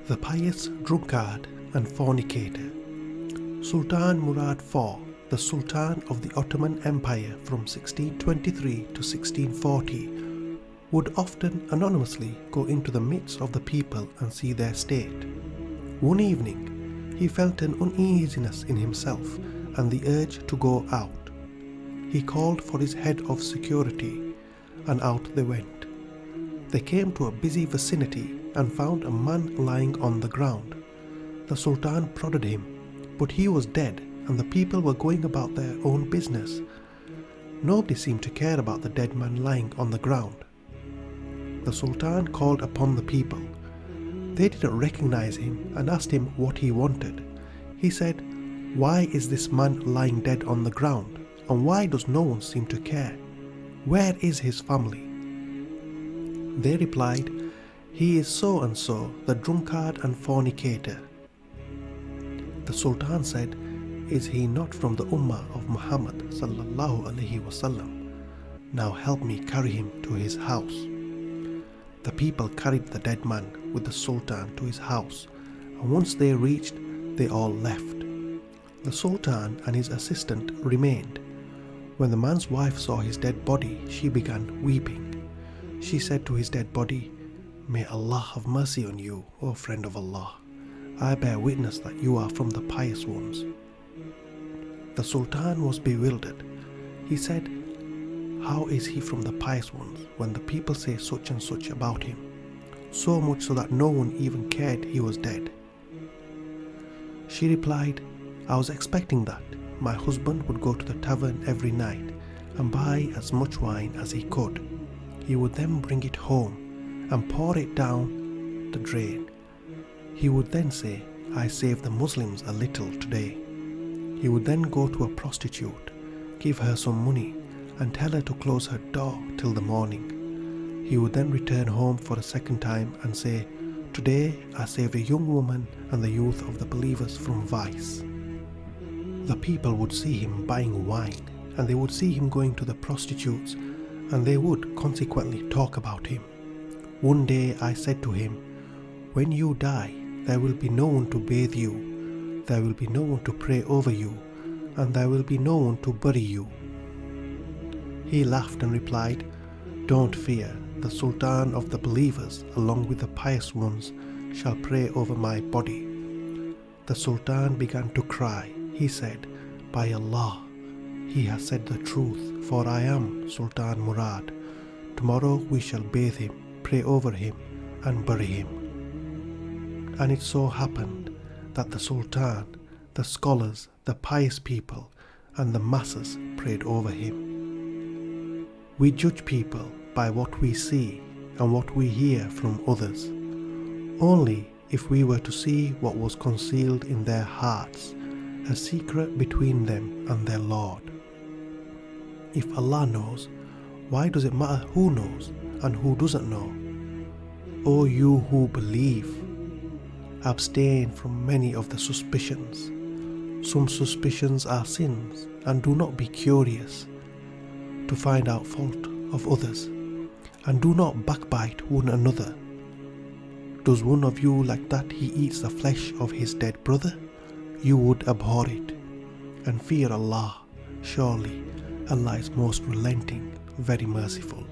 The Pious Drunkard and Fornicator. Sultan Murad IV, the Sultan of the Ottoman Empire from 1623 to 1640, would often anonymously go into the midst of the people and see their state. One evening, he felt an uneasiness in himself and the urge to go out. He called for his head of security, and out they went. They came to a busy vicinity and found a man lying on the ground. The Sultan prodded him, but he was dead and the people were going about their own business. Nobody seemed to care about the dead man lying on the ground. The Sultan called upon the people. They didn't recognize him and asked him what he wanted. He said, "Why is this man lying dead on the ground, and why does no one seem to care? Where is his family?" They replied, "He is so and so, the drunkard and fornicator." The Sultan said, "Is he not from the Ummah of Muhammad sallallahu alaihi wasallam? Now help me carry him to his house." The people carried the dead man with the Sultan to his house, and once they reached, they all left. The Sultan and his assistant remained. When the man's wife saw his dead body, she began weeping. She said to his dead body, "May Allah have mercy on you, O friend of Allah. I bear witness that you are from the pious ones." The Sultan was bewildered. He said, "How is he from the pious ones when the people say such and such about him, so much so that no one even cared he was dead?" She replied, "I was expecting that. My husband would go to the tavern every night and buy as much wine as he could. He would then bring it home and pour it down the drain. He would then say, 'I saved the Muslims a little today.' He would then go to a prostitute, give her some money, and tell her to close her door till the morning. He would then return home for a second time and say, 'Today I saved a young woman and the youth of the believers from vice.' The people would see him buying wine, and they would see him going to the prostitutes, and they would consequently talk about him. One day I said to him, 'When you die, there will be no one to bathe you, there will be no one to pray over you, and there will be no one to bury you.' He laughed and replied, 'Don't fear, the Sultan of the believers, along with the pious ones, shall pray over my body.' The Sultan began to cry. He said, 'By Allah, he has said the truth, for I am Sultan Murad. Tomorrow we shall bathe him, pray over him, and bury him.' And it so happened that the Sultan, the scholars, the pious people, and the masses prayed over him. We judge people by what we see and what we hear from others. Only if we were to see what was concealed in their hearts, a secret between them and their Lord. If Allah knows, why does it matter who knows and who doesn't know? O you who believe, abstain from many of the suspicions. Some suspicions are sins, and do not be curious to find out fault of others, and do not backbite one another. Does one of you like that he eats the flesh of his dead brother? You would abhor it. And fear Allah. Surely Allah is most relenting, very merciful.